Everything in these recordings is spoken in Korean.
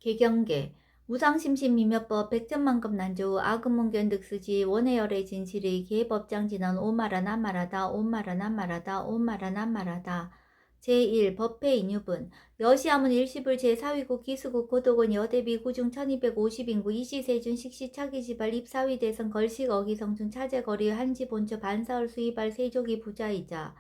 개경계 무상심신미묘법 백천만급 난조 아금문견 득수지 원해열의 진실이 계법장진언 오마라난마라다 오마라난마라다 오마라난마라다 제1 법회 인유분 여시함은 일시불 제4위국 기수국 고독은 여대비 구중 1250인구 이시세준 식시차기지발 입사위대선 걸식 어기성중 차제거리 한지본처 반사월 수의발 세족이 부자이자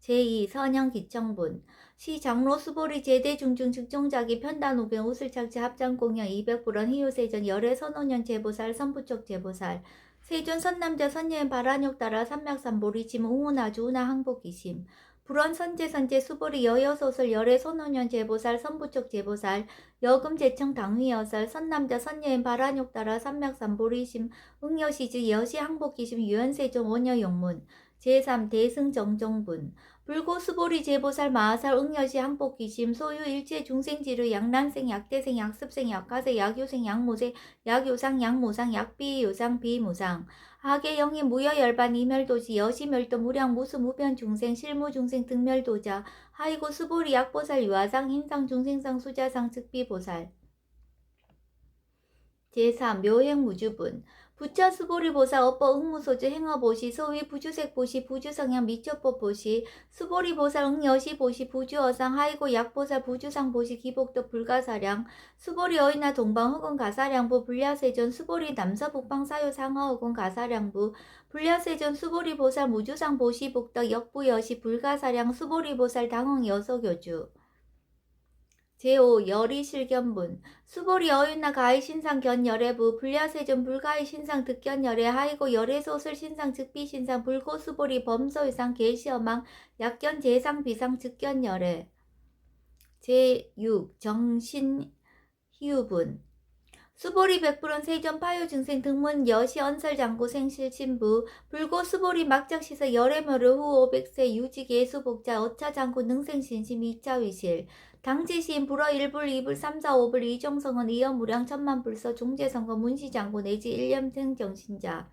제2 선형기청분 시장로 수보리 제대중중 측정자기 편단우변 우슬착지 합장공양 200불원 희유세전 열애 선원년 제보살 선부쪽 제보살 세존 선남자 선여인 발한욕 따라 삼맥삼보리 짐 웅우나주 우나 항복이심 불원 선제선제 수보리 여여소설 열애 선원년 제보살 선부쪽 제보살 여금 제청 당위여살 선남자 선여인 발한욕 따라 삼맥삼보리심 응여시즈 여시 항복이심 유연세존 원여용문 제3 대승정정분 불고수보리 제보살 마하살 응여시 항복기심 소유 일체 중생지르 양란생 약대생 약습생 약가세 약효생 약모세 약요상 약모상 약비요상 비무상 하계영희 무여열반 이멸도지 여시멸도 무량 무수무변 중생 실무중생 등멸도자 하이고 수보리 약보살 유아상 힘상 중생상 수자상 즉비보살 제3 묘행무주분 부처 수보리 보살 업보 응무소주 행어보시 소위 부주색 보시 부주성향 미처법 보시 수보리 보살 응여시 보시 부주어상 하이고 약보살 부주상 보시 기복도 불가사량 수보리 어이나 동방 흑은 가사량부 불야세전 수보리 남서 북방 사유 상하 흑은 가사량부 불야세전 수보리 보살 무주상 보시 복덕 역부여시 불가사량 수보리 보살 당흥 여서교주 제5 열이실견분 수보리 어윤나 가히 신상 견열애부 불야세전 불가히 신상 득견열애 하이고 열애소설 신상 즉비신상 불고수보리 범서의상 계시어망 약견 제상 비상 즉견열애 제6 정신희우분 수보리 백불원 세전 파요 증생 등문 여시 언설 장고 생실 신부 불고 수보리 막작시서 열애묘를 후 500세 유직 예수복자 어차 장고 능생신심 2차 위실 당지시인 불어 1불 2불 3, 4, 5불 이종성은 이연무량 천만불서 종제선거 문시장고 내지 1년생 정신자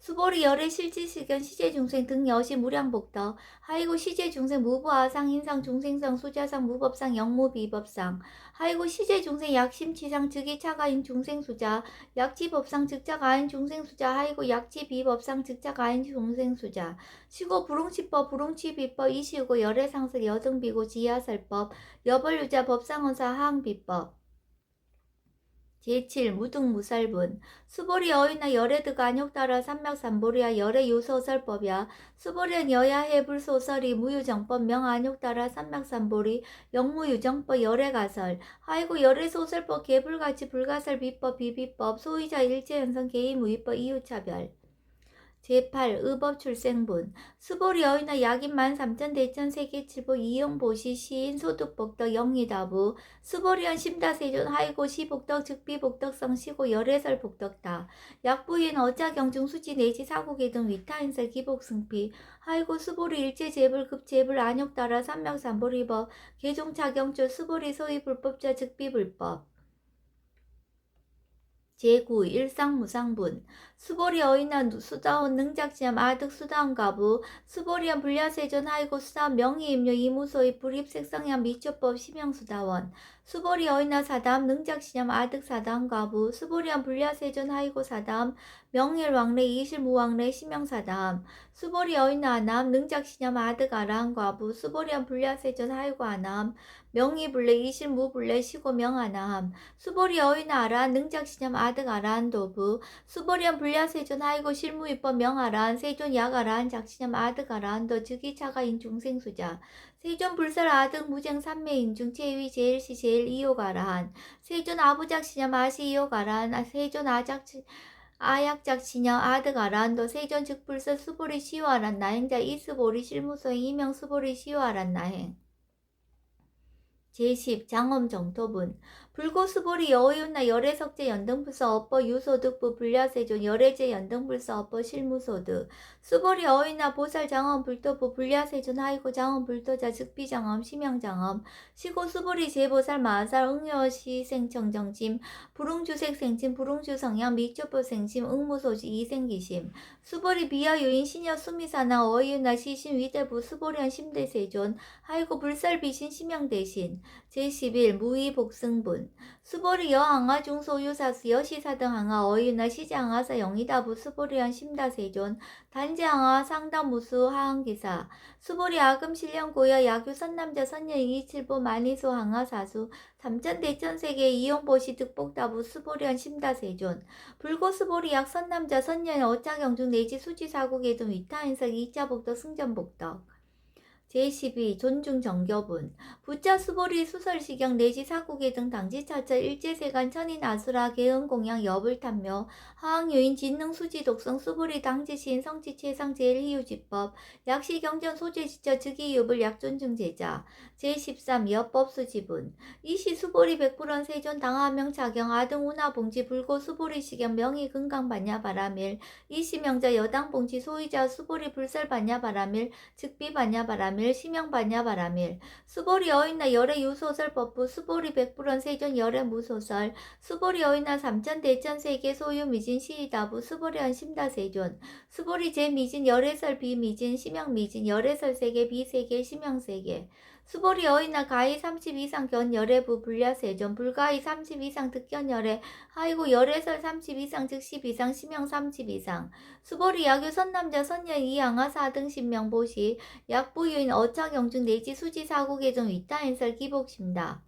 수보리 열애 실지시견 시제중생 등 여시 무량복덕 하이고 시제중생 무부하상 인상 중생상 수자상 무법상 영무비법상 하이고 시제중생 약심치상 즉이차가인 중생수자 약지법상 즉자가인 중생수자 하이고 약지비법상 즉자가인 중생수자 시고 불웅치법 불웅치비법 이시우고 열애상설 여등비고 지하설법 여벌유자 법상언사 하항비법 제7 무등무살분 수보리 어이나 열애드가 안욕따라 삼맥삼보리야 열애유소설법이야 수보리는 여야해불소설이 무유정법 명안욕따라 삼맥삼보리 영무유정법 열애가설 하이고 열애소설법 개불가치 불가설 비법 비비법 소유자 일제연성 개의무위법 이유차별 제8 의법출생분 수보리 어이나 약인 13,000대천 세계칠보 이용보시 시인 소득복덕 영리다부 수보리언 심다세존 하이고 시복덕 즉비복덕성 시고 열애설 복덕다 약부인 어자경중 수지 내지 사고계 등 위타인설 기복승피 하이고 수보리 일제재불 급재불 안욕따라 삼명삼보리법 개종차경줄 수보리 소위불법자 즉비불법 제9 일상무상분 수보리 어이나 수다원 능작지함 아득 수다원 가부 수보리한 불야세전 하이고 수다원 명의임료 이무소의 불입색성향 미초법 심형수다원 수보리 어이나 사다함 능작시념 아득 사다함 가부 수보리한 불야세전 하이고 사다함 명일왕래 이실무왕래 심형사다함 수보리 어이나 아나함 능작시념 아득 아라함 가부 수보리한 불야세전 하이고 아나함 명의불래 이실무불래 시고명 아나함 수보리 어이나 아라한 능작시념 아득 아라한 도부 수보리한 불야세존 하이고 실무입법 명아라한 세존 약아라한 작시념 아득 아라한 도 즉이차가인 중생수자 세존 불설 아득 무쟁 삼매인중 제위 제일시 제일 이요가라한 세존 아부작시념 아시 이요가라한 세존 아약작시념 아득 아라한 도 세존 즉불설 수보리 시요아란 나행자 이스보리 실무소행 이명 수보리 시요아란 나행 제10 장엄정토분 불고수보리 여의윤나 열애석제 연등불서 업보 유소득부 불야세존 열애제 연등불서 업보 실무소득 수보리 어휘나 보살 장엄 불도부 불야세존 하이고 장엄 불도자 즉비 장엄 심양 장엄 시고 수보리 제보살 마살 응여시 생청정심 불응주색 생침 불응주 성향 미초보 생심 응무소지 이생기심 수보리 비하 요인 신여 수미사나 어휘나 시신 위대부 수보리한 심대세존 하이고 불살 비신 심양 대신 제11 무의 복승분 수보리 여항아 중소유사수 여시사등 항아 어휘나 시장하사 영이다부 수보리한 심다세존 단지항아 상담무수 하항기사 수보리 아금 실령고여 야규 선남자 선녀 이칠보 만이소 항아 사수 삼천대천세계 이용보시 득복다부 수보리한 심다세존 불고 수보리 약 선남자 선녀의 어차경중 내지 수지사국의 등 위타인석 이자복덕 승전복덕 제12 존중정교분 부자 수보리 수설시경 내지 사국의 등 당지차처 일제세간 천인 아수라 개은공양 여불탐묘 하항요인 진능 수지 독성 수보리 당지시인 성지 최상 제일희유지법 약시경전 소재지처 즉위유불 약존중제자 제13 여법수지분 이시 수보리 백불원 세존 당하명 차경 아등 운하봉지 불고 수보리 시경 명의 금강 반야바라밀 이시명자 여당봉지 소이자 수보리 불설 반야바라밀 즉비 반야바라밀 심형 반야바라밀 수보리 어인나 열애 유소설 법부 수보리 백불원 세존 열애 무소설 수보리 어인나 삼천대천세계 소유 미진 시이다부 수보리 한심다 세존 수보리 제미진 열애설 비미진 심형 미진 열애설 세계 비세계 심형 세계 수보리 어인나 가히 30 이상 견열애부 불야세존 불가히 30 이상 득견열애 하이고 열애설 30 이상 즉시 비상 심형 30 이상 수보리 야규 선남자 선녀 이양하 4등 신명보시 약부유인 어차경중 내지 수지사국의 좀 위타인설 기복심다.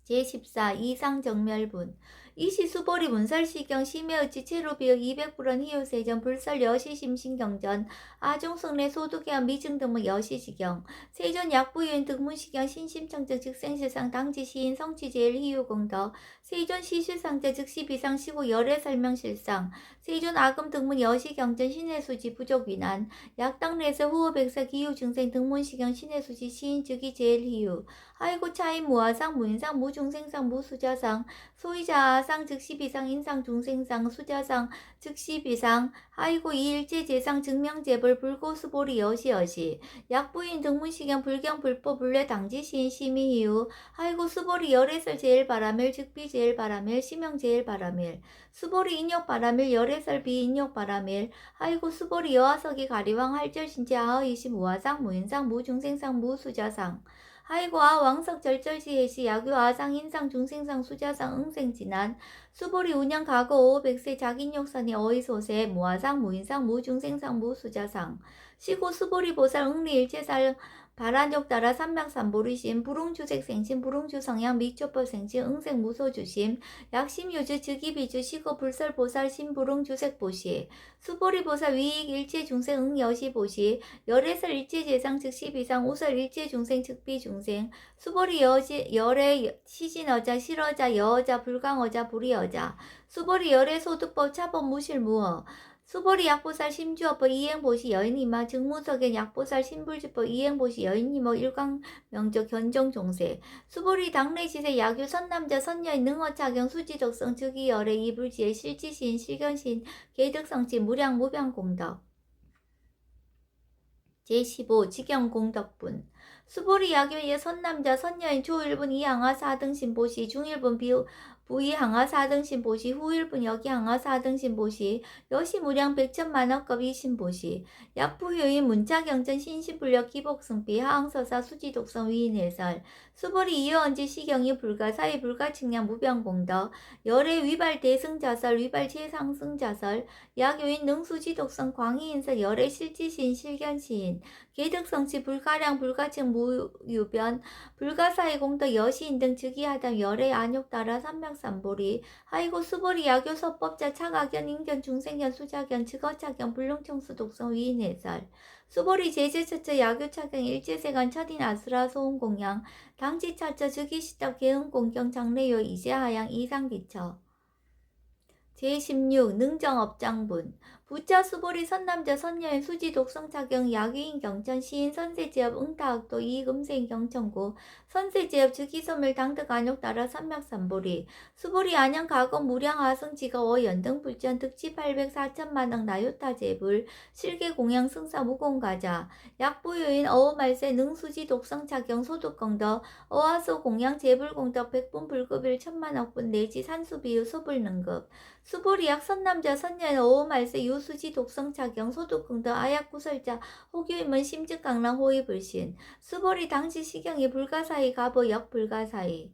제14 이상정멸분 이시 수보리 문설시경 심해의치 체로비역 200불원 희요세전 불설 여시심신경전 아종성내 소득계한 미증 등문 여시시경 세존 약부유인 득문시경 신심청적 즉생실상 당지시인 성취제일 희유공덕 세존 시실상제 즉시비상 시고 열애설명실상 세존 아금 등문 여시경전 신해수지 부족위난 약당내서 후호백사 기후증생 등문시경 신해수지 시인 즉이 제일 희유 아이고 차인 무아상 무인상 무중생상 무수자상 소이자상 즉시비상 인상 중생상 수자상 즉시비상 아이고 이일제제상 증명재벌 불고수보리 여시여시 약부인 등문시경 불경 불법 불례 당지시인 심의희우 아이고 수보리 열애설 제일바라밀 즉비 제일바라밀 심형 제일바라밀 수보리 인욕바라밀 열애설 비인욕바라밀 아이고 수보리 여하석이 가리왕 할절신체 아의시 무아상 무인상 무중생상 무수자상 아이고 왕석 절절시해시 야규 아상 인상 중생상 수자상 응생진한 수보리 운영 과거 500세 자긴욕선이 어이소세 무아상 무인상 무중생상 무수자상 시고 수보리 보살 응리일체살 바란욕 따라 삼명삼보리심 불웅주색 생심 불웅주성향 미초법 생심 응생 무소주심 약심유주 즉위비주 시고 불설보살 신불웅주색보시 수보리보살 위익 일체중생 응여시보시 열애설 일체재상 즉시비상 우설 일체중생 즉비중생 수보리 열애 시진어자 실어자 여어자 불강어자 불이어자 수보리 열애 소득법 차법 무실무어 수보리 약보살 심주어법 이행보시 여인이마 증무석엔 약보살 신불주법 이행보시 여인이모 일광명적 견정종세 수보리 당내시세 야규 선남자 선녀인 능어차경 수지적성 즉위열애 이불지의 실지시인 실견시인 개득성치 무량 무병공덕 제15 직영공덕분 수보리 야교의 선남자 선녀인 초일분 이항하 4등신 보시 중일분 부이항하 4등신 보시 후일분 여기항하 4등신 보시 여시무량 백천만원급 이신보시 약부효인 문자경전 신시불력 기복승비 하항서사 수지독성 위인해설 수보리 이어언지 시경이 불가사의 불가측량 무병공덕 열애 위발 대승자설 위발 최상승자설 약요인 능수지독성 광희인설 열애 실지시인 실견시인 개득성치 불가량 불가측 무유변 불가사의 공덕 여시인 등 즉위하당 열애 안욕 따라 삼명삼보리 하이고 수보리 야교 서법자 차가견 인견 중생견 수자견 즉어차견 불능청수 독성 위인해설 수보리 제제처처 야교차경 일제세간 첫인 아수라 소음공양 당지차처 즉위시적 개응공경 장래요 이제하양 이상기처 제16 능정업장분 부자 수보리 선남자 선녀인 수지 독성 차경 야귀인 경천 시인 선세지업 응타학도 이금세인 경천구 선세지업 즉기소멸 당득 안욕 따라 삼맥삼보리 수보리 안양 가검 무량 하승지가 워 연등 불전 득지 800 4천만억 나요타 제불 실계 공양 승사 무공가자 약부유인 어우말세 능수지 독성 차경 소득공덕 어하소 공양 제불공덕 백분 불급일 천만억분 내지 산수비유 소불능급 수보리약 선남자 선녀인 어오말세 유수지 독성차경 소득궁덕 아약구설자 호규임은 심즉강랑 호위불신 수보리 당시 시경이 불가사의 가보 역불가사의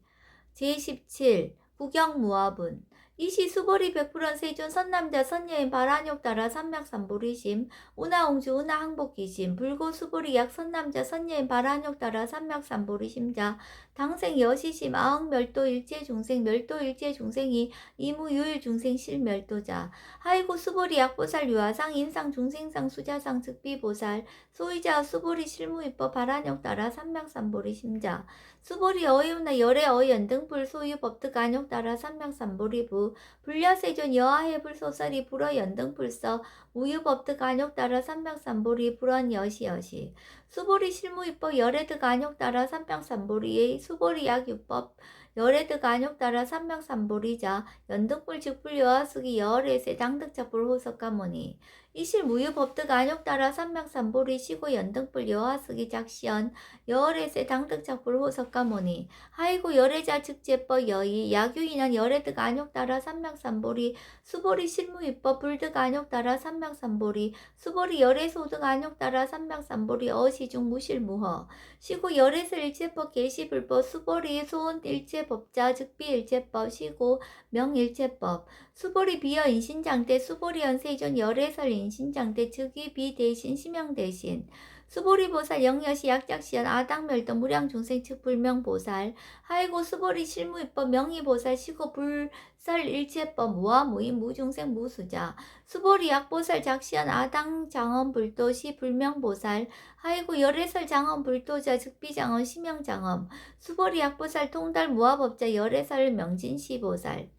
제17 구경무화분 이시 수보리 백불원 세존 선남자 선녀인 발한욕 따라 삼맥삼보리심 운하옹주 운하항복기심 불고 수보리약 선남자 선녀인 발한욕 따라 삼맥삼보리심자 당생 여시심 아흥멸도 일체중생 멸도 일체중생이 이무유일 중생 실멸도자 하이고 수보리 약보살 유아상 인상 중생상 수자상 즉비보살 소이자 수보리 실무입법 발한욕 따라 삼맥삼보리심자 수보리 어이운나 열애 어연등불 소유 법득 안욕 따라 삼맥삼보리부 불려세존 여하해불 소설이 불어 연등불서 무유 법득 안욕 따라 삼맥삼보리 불원 여시여시 수보리 실무입법 열애득 안욕 따라 삼맥삼보리의 수보리 약유법 열애득 안욕 따라 삼맥삼보리자 연등불 즉불 여하숙이 열애세 당득작불 호석가모니 이실 무유 법득 안욕 따라 삼맥삼보리 시고 연등불 여하숙이 작시연 열애세 당득작불 호석가모니 하이고 열애자 즉제법 여의 야규인한 열애득 안욕 따라 삼맥삼보리 수보리 실무입법 불득 안욕 따라 삼맥삼보리 수보리 열애소득 안욕 따라 삼맥삼보리 어시중 무실무허 시고 열애설 일체법 계시불법 수보리 소원 일체법자 즉비 일체법 시고 명일체법 수보리 비여 인신장대 수보리 연세존 열애설 인신장대 즉위 비 대신 심형 대신 수보리 보살 영여시 약작시연 아당멸도 무량중생 측 불명보살 하이고 수보리 실무입법 명의보살 시고 불설 일체법 무아무인 무중생 무수자 수보리 약보살 작시연 아당장엄 불도시 불명보살 하이고 열애설 장엄 불도자 즉비장엄 심형장엄 수보리 약보살 통달 무아법자 열애설 명진시보살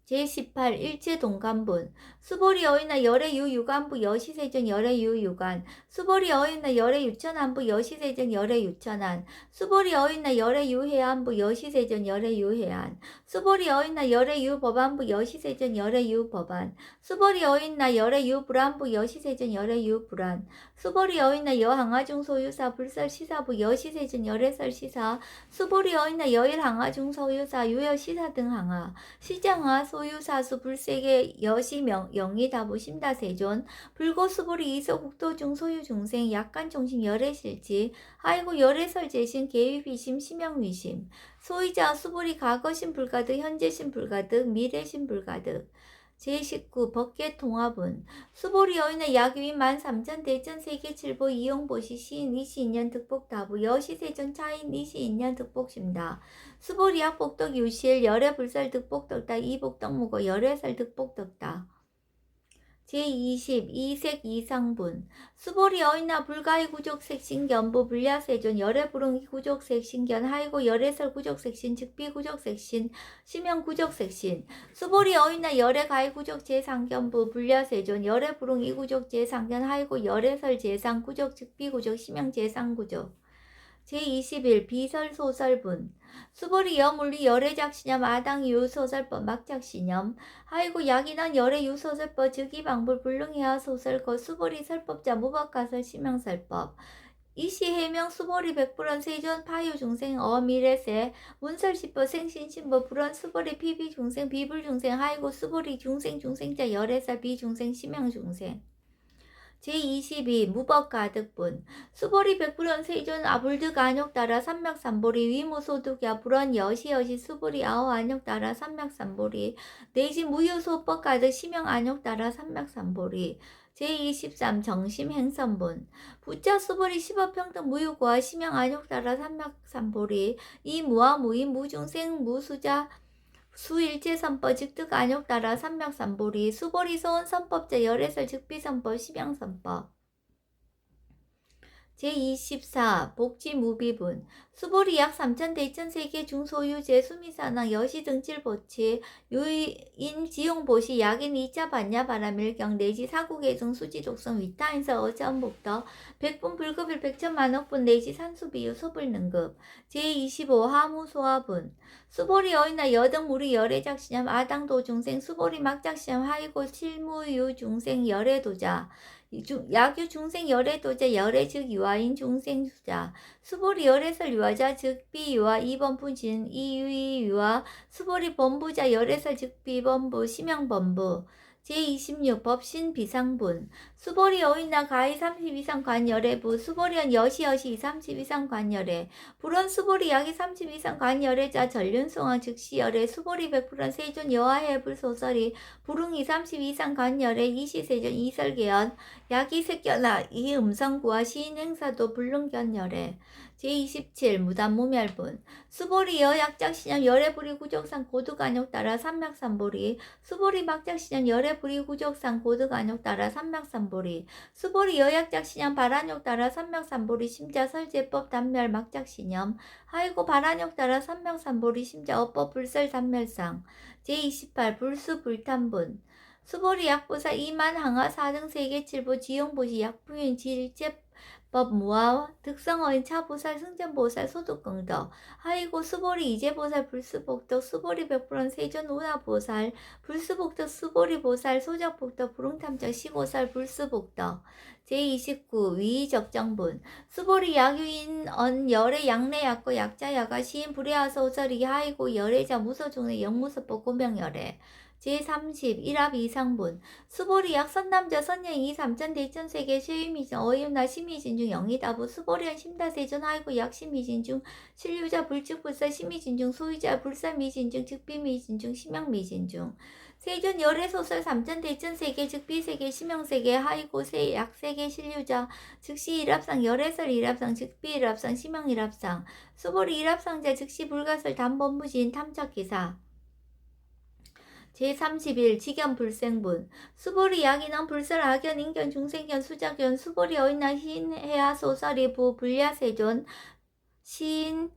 제18 일체동간분 수보리 어인나 열애유 유간부 여시세전 열애유 유간 수보리 어인나 열애유천안부 여시세전 열애유천안 수보리 어인나 열애유해안부 여시세전 열애유해안 수보리 어인나 열애유법안부 여시세전 열애유법안 수보리 어인나 열애유불안부 여시세전 열애유불안 수보리 어인나 여항아중 소유사 불설시사부 여시세전 열애설시사 수보리 어인나 여일항아중 소유사 유여시사 등 항아 시장하 소유사수 불세계 여시명 영이다부 심다세존 불고수보리 이소국도중 소유중생 약간종신 열애실지 하이고 열애설 제신 계위비심 심형위심 소이자 수보리 과거신 불가득 현재신 불가득 미래신 불가득 제19 법계통합은 수보리 여인의 약유인 13,000 대전 세계칠보 이용보시 시인 22년 득복다부 여시세전 차인 22년 득복심다 수보리 약복덕 유실 열애불설 득복덕다 이복덕무고 열애설 득복덕다 제20 이색 이상분 수보리 어인나 불가의 구족색 신견부 불야세존 열애불응 구족색 신견 하이고 열애설 구족색 신 즉비 구족색 신 심형 구족색 신 수보리 어인나 열애가의 구족 제상견부 불야세존 열애불응 이구족 제상견 하이고 열애설 제상 구족 즉비 구족 심형 제상 구족 제21 비설소설분 수보리 여물리 열애작시념 아당유소설법 막작시념 하이고 약인한 열애유소설법 즉이방불 불능해야 소설거 수보리 설법자 무법가설 심형설법 이시해명 수보리 백불원 세존 파유중생 어미래세 문설시법 생신신법 불원 수보리 피비중생 비불중생 하이고 수보리 중생자 열애설 비중생 심형중생 제22 무법가득분 수보리 백불원 세존 아불득 안욕 따라 삼맥삼보리 위무소득야 불원 여시여시 수보리 아오 안욕 따라 삼맥삼보리 내지 무유소법가득 심형 안욕 따라 삼맥삼보리 제23 정심행선분 부자 수보리 십업평등 무유고와 심형 안욕 따라 삼맥삼보리 이 무아 무인 무중생 무수자 수일제선법 즉득 안욕 따라 삼맥삼보리 수보리 소원선법자 열애설 즉비선법 심형선법 제24 복지무비분 수보리 약 3,000대 2,000세계 중소유재 수미산항 여시등질보치 유인 지용보시 약인 2차 반야 바람일경 내지 사국의정 수지독성 위타인서 어전복더 백분 불급일 백천만억분 내지 산수비유 소불능급 제25 하무소화분 수보리 어이나 여등 무리 열애작시념 아당도 중생 수보리 막작시념 하이고 실무유 중생 열애도자 야규 중생 열애도자 열애 즉 유아인 중생 수자 수보리 열애설 유아자 즉 비유아 2번 분신 이유이 유아 수보리 범부자 열애설 즉 비범부 심형범부 제26 법신 비상분 수보리 어이나 가히 30 이상 관열애부 수보리언 여시 30 이상 관열애 불원 수보리 약이 30 이상 관열애자 전륜송왕 즉시 열애 수보리 100% 세존 여하해불 소설이 불응이 30 이상 관열애 이시세존 이설계연 약이 새겨나 이 음성구와 시인행사도 불능견열애 제27 무단무멸분 수보리 여약작시념 열애불이 구족상 고득안욕 따라 삼맥삼보리 수보리 막작시념 열애불이 구족상 고득안욕 따라 삼맥삼보리 수보리 여약작시념 발안욕 따라 삼맥삼보리 심자 설제법 단멸 막작시념 하이고 발안욕 따라 삼맥삼보리 심자 어법 불설 단멸상 제28 불수불탄분 수보리 약보사 2만 항하 4등 세계칠보 지용보시 약부인 질제법 무아 득성어인 차보살 승전보살 소득공덕 하이고 수보리 이제보살 불수복덕 수보리 100% 세존 운하보살 불수복덕 수보리보살 소적복덕 불응탐적 시고살 불수복덕 제29 위의적정분 수보리 약유인 언 열애 약내 약고 약자야가 시인 불애하소설이 하이고 열애자 무소중의 영무서법 고명열애 제30 일합 이상분 수보리 약 선남자 선여인 2 3,000대 2,000세계 시위미진 어이윤나 심의진 중 영이다부 수보리한 심다세존 하이고 약 심의진 중 실유자 불측불사 심의진 중 소유자 불사미진 중 즉비미진 중 심형미진 중 세존 열애소설 3,000대 2,000세계 즉비세계 심형세계 하이고 약세계 실유자 즉시 일합상 열애설 일합상 즉비 일합상 심형 일합상 수보리 일합상자 즉시 불가설 단법무진 탐척기사 제31 직연불생분 수보리 약인원 불설 악연 인견 중생견 수작견 수보리 어인나 흰해야 소설이 부 불야세존 시인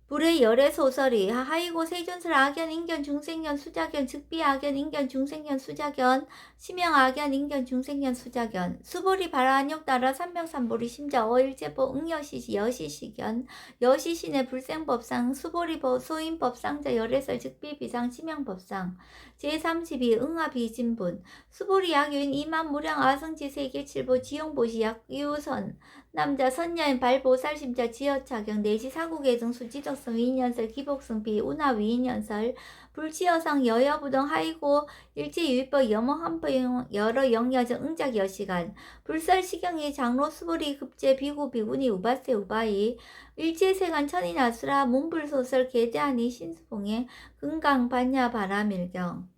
불의 열애 소설이 하이고 세존설 악연 인견 중생견 수작견 즉비 악연 인견 중생견 수작견 심형 악연 인견 중생견 수작견 수보리 발안욕 따라 삼명삼보리 심자 어일제보 응여시시 여시시견 여시신의 불생법상 수보리 소인법상자 열애설 즉비 비상 심형법상 제32 응아비진분 수보리 약유인 2만 무량 아성지 세계칠보 지용보시 약유선 남자 선녀인 발보살심자 지어차경 내지 사국의정 수지적성 위인연설 기복성 비운하 위인연설 불치여상 여여부동 하이고 일제유의법 염호한법 여러 영여정 응작 여시간 불설시경이 장로 수보리 급제 비구 비군이 우바세 우바이 일제세간 천인아수라 문불소설 계대하니 신수봉의 금강 반야 바라밀경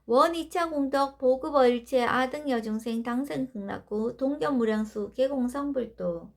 원 2차 공덕 보급어일체 아등 여중생 당생 극락구 동견무량수 개공성불도